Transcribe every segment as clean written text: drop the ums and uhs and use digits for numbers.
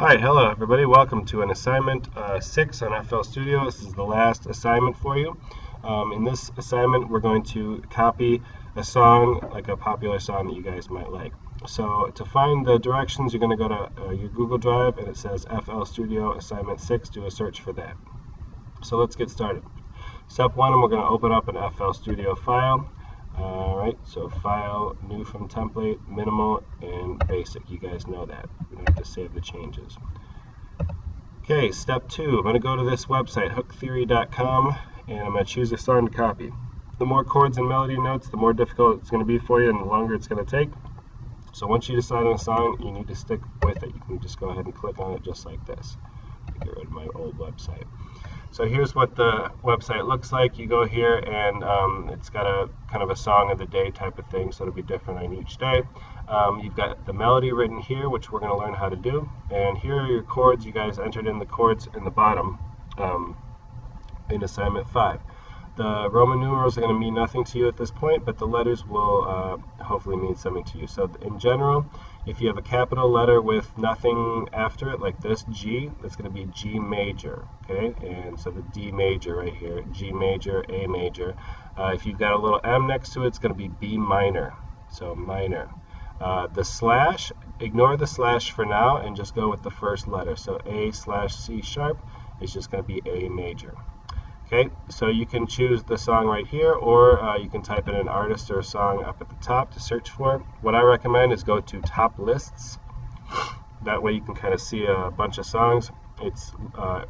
Hi, hello everybody. Welcome to an assignment 6 on FL Studio. This is the last assignment for you. In this assignment, we're going to copy a song, like a popular song that you guys might like. So to find the directions, you're going to go to your Google Drive, and it says FL Studio Assignment 6. Do a search for that. So let's get started. Step 1, we're going to open up an FL Studio file. Alright, so file, new from template, minimal, and basic. You guys know that. We don't have to save the changes. Okay, step 2, I'm going to go to this website, hooktheory.com, and I'm going to choose a song to copy. The more chords and melody notes, the more difficult it's going to be for you and the longer it's going to take. So once you decide on a song, you need to stick with it. You can just go ahead and click on it just like this. Get rid of my old website. So here's what the website looks like. You go here and it's got a kind of a song of the day type of thing, so it'll be different on each day. You've got the melody written here, which we're going to learn how to do. And here are your chords. You guys entered in the chords in the bottom in assignment 5. The Roman numerals are going to mean nothing to you at this point, but the letters will hopefully mean something to you. So in general, if you have a capital letter with nothing after it, like this, G, that's going to be G major, okay? And so the D major right here, G major, A major. If you've got a little M next to it, it's going to be B minor, so minor. The slash, ignore the slash for now and just go with the first letter. So A/C sharp is just going to be A major. Okay, so you can choose the song right here, or you can type in an artist or a song up at the top to search for. What I recommend is go to top lists. That way you can kind of see a bunch of songs. It's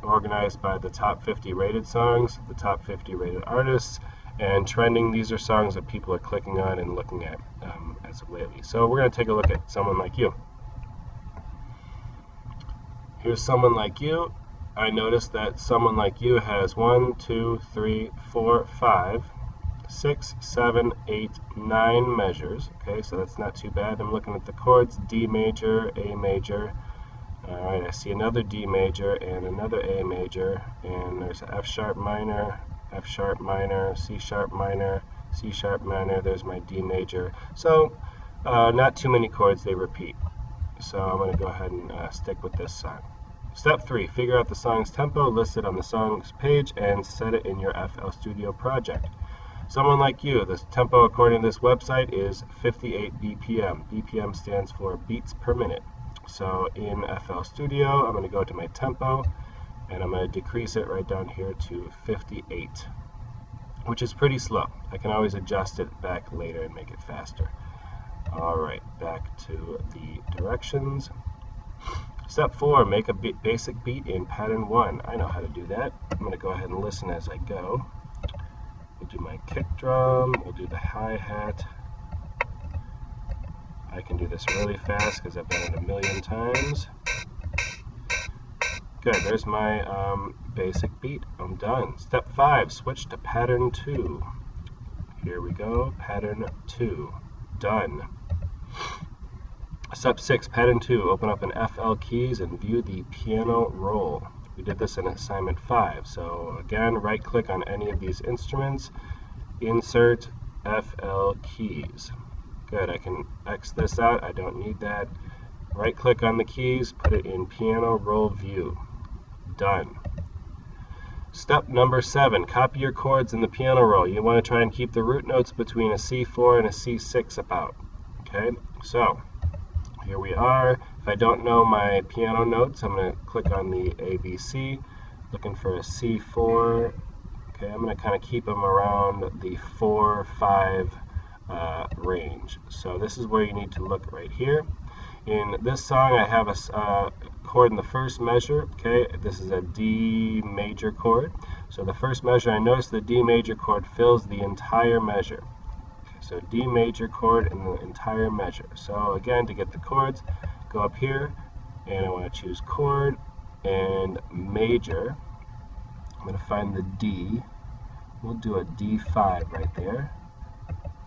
organized by the top 50 rated songs, the top 50 rated artists, and trending. These are songs that people are clicking on and looking at as of lately. So we're going to take a look at Someone Like You. Here's Someone Like You. I noticed that Someone Like You has 1, 2, 3, 4, 5, 6, 7, 8, 9 measures. Okay, so that's not too bad. I'm looking at the chords, D major, A major. Alright, I see another D major and another A major, and there's F sharp minor, F sharp minor, C sharp minor, C sharp minor, there's my D major. So not too many chords, they repeat. So I'm going to go ahead and stick with this song. Step 3, figure out the song's tempo listed on the song's page and set it in your FL Studio project. Someone Like You, the tempo according to this website is 58 BPM. BPM stands for beats per minute. So in FL Studio, I'm going to go to my tempo and I'm going to decrease it right down here to 58, which is pretty slow. I can always adjust it back later and make it faster. Alright, back to the directions. Step 4, make a basic beat in pattern 1. I know how to do that. I'm going to go ahead and listen as I go. We'll do my kick drum, we'll do the hi-hat. I can do this really fast because I've done it a million times. Good, there's my basic beat. I'm done. Step 5, switch to pattern 2. Here we go, pattern 2. Done. Step 6, pattern 2, open up an FL Keys and view the piano roll. We did this in assignment 5. So again, right click on any of these instruments, insert FL Keys. Good, I can X this out, I don't need that. Right click on the keys, put it in piano roll view. Done. Step number 7, copy your chords in the piano roll. You want to try and keep the root notes between a C4 and a C6 about. Okay, so here we are. If I don't know my piano notes, I'm going to click on the ABC, looking for a C4. Okay, I'm going to kind of keep them around the 4-5 range. So this is where you need to look right here. In this song, I have a chord in the first measure. Okay, this is a D major chord. So the first measure, I notice the D major chord fills the entire measure. So D major chord in the entire measure. So again, to get the chords, go up here and I want to choose chord and major. I'm going to find the D. We'll do a D5 right there.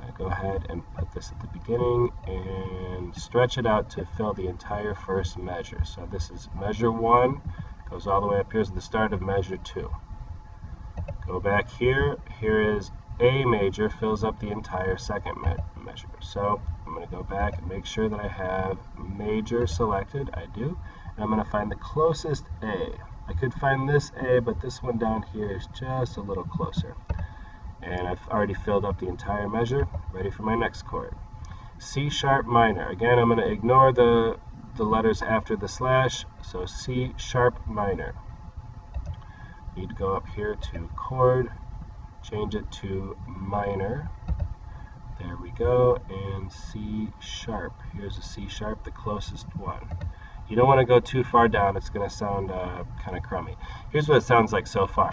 I go ahead and put this at the beginning and stretch it out to fill the entire first measure. So this is measure 1, goes all the way up here is the start of measure 2. Go back here. Here is A major, fills up the entire second measure. So I'm going to go back and make sure that I have major selected. I do. And I'm going to find the closest A. I could find this A, but this one down here is just a little closer. And I've already filled up the entire measure. Ready for my next chord. C sharp minor. Again, I'm going to ignore the letters after the slash, so C sharp minor. Need to go up here to chord, change it to minor. There we go, and C sharp. Here's a C sharp, the closest one. You don't want to go too far down, it's going to sound kind of crummy. Here's what it sounds like so far.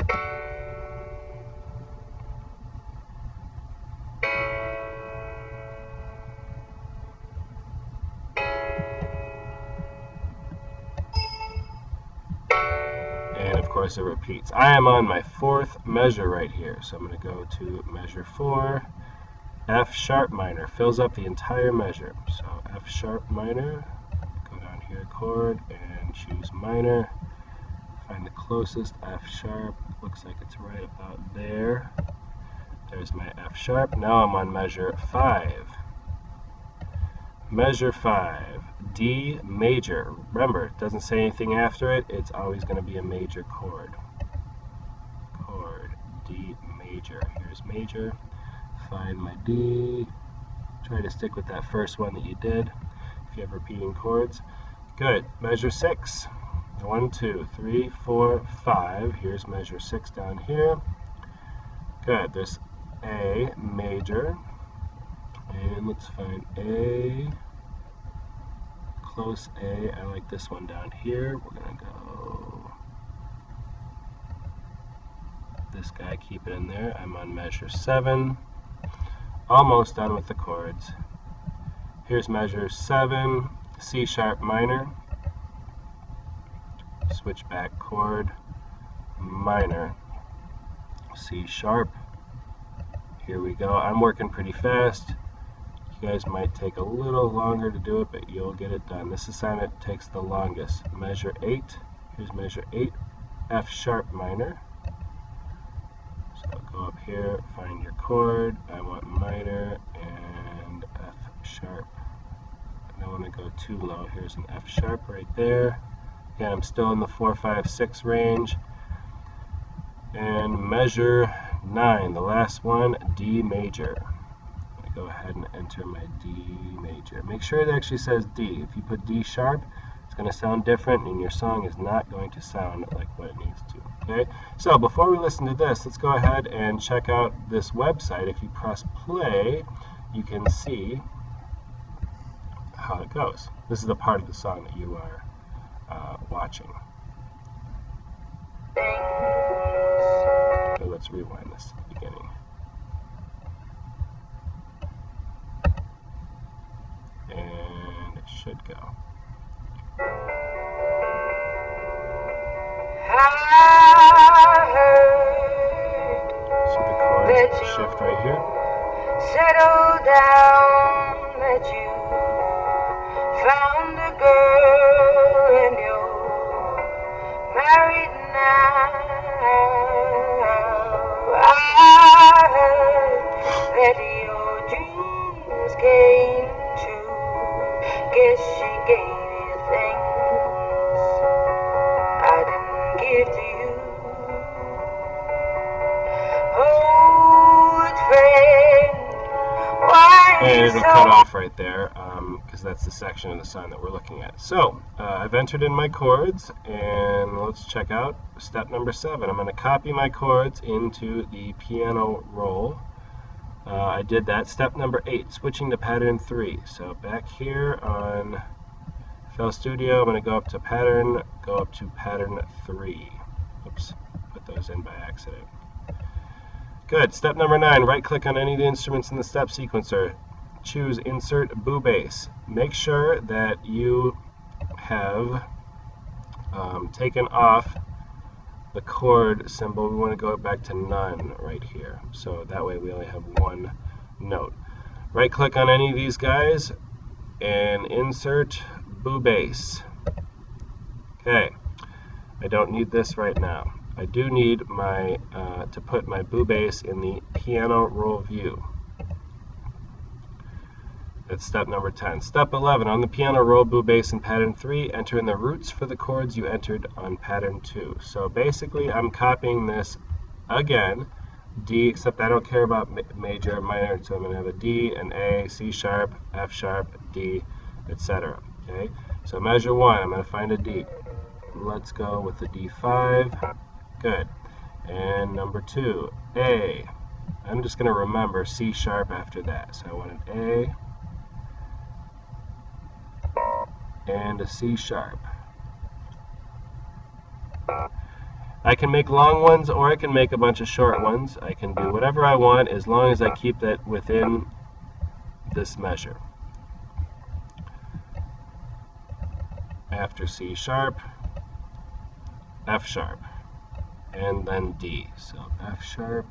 And of course it repeats. I am on my fourth measure right here, so I'm going to go to measure 4. F sharp minor fills up the entire measure. So F sharp minor, go down here, chord, and choose minor. Find the closest F sharp. Looks like it's right about there. There's my F sharp. Now I'm on measure 5. Measure 5, D major. Remember, it doesn't say anything after it. It's always going to be a major chord. Chord, D major. Here's major. Find my D. Try to stick with that first one that you did if you have repeating chords. Good. Measure 6. 1, 2, 3, 4, 5. Here's measure 6 down here. Good. There's A major. And let's find A. Close A. I like this one down here. We're going to go this guy, keep it in there. I'm on measure 7. Almost done with the chords. Here's measure 7, C sharp minor. Switch back chord, minor, C sharp. Here we go. I'm working pretty fast. You guys might take a little longer to do it, but you'll get it done. This assignment takes the longest. Measure 8. Here's measure 8, F sharp minor. So go up here, find your chord. I want minor and F sharp. I don't want to go too low. Here's an F sharp right there. Again, I'm still in the 4, 5, 6 range. And measure 9, the last one, D major. I'm going to go ahead and enter my D major. Make sure it actually says D. If you put D sharp, it's going to sound different, and your song is not going to sound like what it needs to. Okay? So before we listen to this, let's go ahead and check out this website. If you press play, you can see how it goes. This is the part of the song that you are watching. So let's rewind this at the beginning. And it should go. So the chords shift right here. Settle down, that you found a girl and you're married now. I heard that your dreams came true. Guess she gave you things I didn't give to you. Old friend, why And so it'll cut off right there because that's the section of the song that we're looking at. So I've entered in my chords, and let's check out step number 7. I'm going to copy my chords into the piano roll. I did that. Step number 8, switching to pattern 3. So back here on FL Studio, I'm going to go up to pattern, go up to pattern 3. Oops, put those in by accident. Good. Step number 9, right-click on any of the instruments in the step sequencer. Choose Insert Boo Bass. Make sure that you have taken off the chord symbol. We want to go back to none right here. So that way we only have one note. Right-click on any of these guys and insert Boo Bass. Okay. I don't need this right now. I do need my to put my boo bass in the piano roll view. That's step number 10. Step 11, on the piano roll, bow, bass, and pattern 3, enter in the roots for the chords you entered on pattern 2. So basically, I'm copying this again, D, except I don't care about major or minor, so I'm going to have a D, an A, C sharp, F sharp, D, etc. Okay, so measure 1, I'm going to find a D. Let's go with the D5. Good. And number 2, A. I'm just going to remember C sharp after that. So I want an A and a C sharp. I can make long ones or I can make a bunch of short ones. I can do whatever I want as long as I keep that within this measure. After C sharp, F sharp, and then D. So F sharp,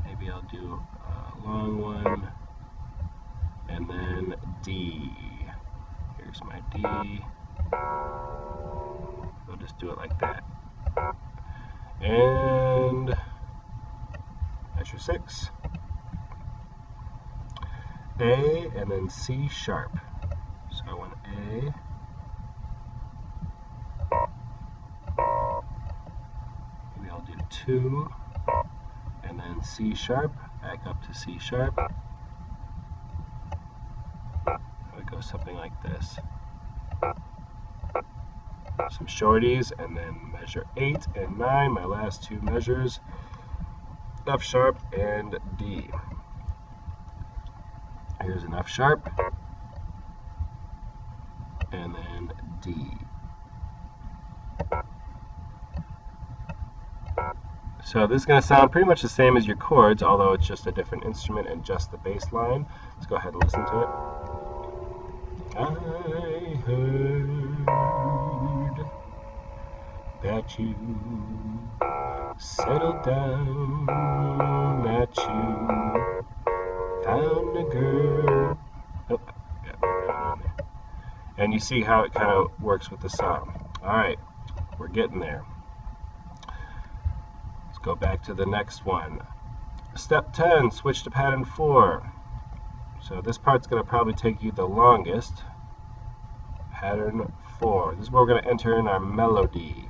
maybe I'll do a long one, and then D. Here's my D. We'll just do it like that. And measure 6. A and then C sharp. So I want A. Maybe I'll do 2. And then C sharp. Back up to C sharp. It goes something like this. Some shorties, and then measure 8 and 9, my last two measures, F sharp and D. Here's an F sharp, and then D. So this is going to sound pretty much the same as your chords, although it's just a different instrument and just the bass line. Let's go ahead and listen to it. I heard that you settled down, that you found a girl. Oh, yeah, and you see how it kind of works with the song. Alright, we're getting there. Let's go back to the next one. Step 10, switch to pattern 4. So this part's going to probably take you the longest. Pattern 4. This is where we're going to enter in our melody.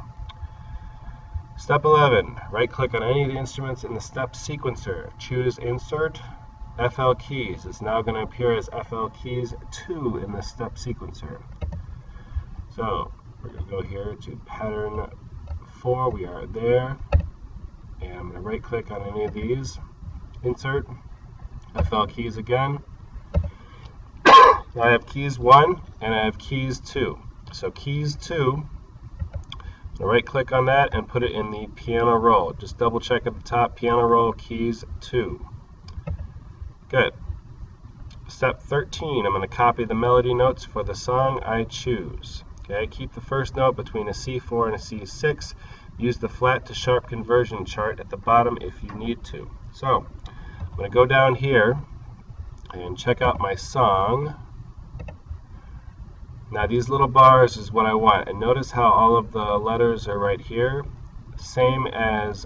Step 11. Right-click on any of the instruments in the step sequencer. Choose Insert, FL Keys. It's now going to appear as FL Keys 2 in the step sequencer. So we're going to go here to pattern 4. We are there. And I'm going to right-click on any of these. Insert, FL Keys again. I have keys 1 and I have keys 2. So keys 2, right click on that and put it in the piano roll. Just double check at the top, piano roll, keys 2. Good. Step 13, I'm going to copy the melody notes for the song I choose. Okay, keep the first note between a C4 and a C6. Use the flat to sharp conversion chart at the bottom if you need to. So, I'm going to go down here and check out my song. Now these little bars is what I want, and notice how all of the letters are right here, same as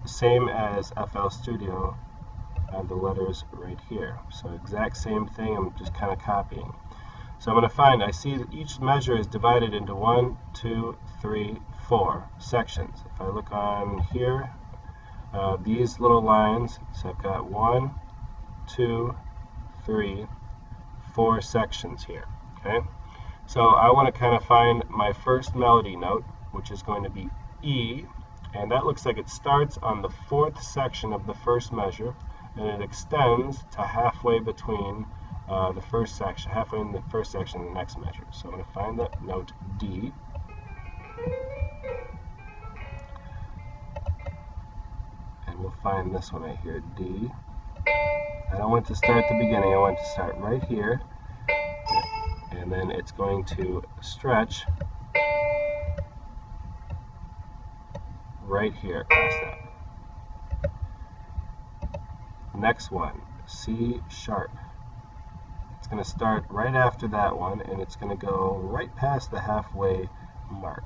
FL Studio. I have the letters right here, so exact same thing. I'm just kind of copying. So I'm going to find. I see that each measure is divided into 1, 2, 3, 4 sections. If I look on here, these little lines. So I've got 1, 2, 3, 4 sections here. Okay, so I want to kind of find my first melody note, which is going to be E, and that looks like it starts on the 4th section of the first measure, and it extends to halfway between the first section, halfway in the first section of the next measure. So I'm going to find that note D. And we'll find this one right here, D. I don't want it to start at the beginning, I want it to start right here. And then it's going to stretch right here across that. Next one, C sharp. It's going to start right after that one, and it's going to go right past the halfway mark.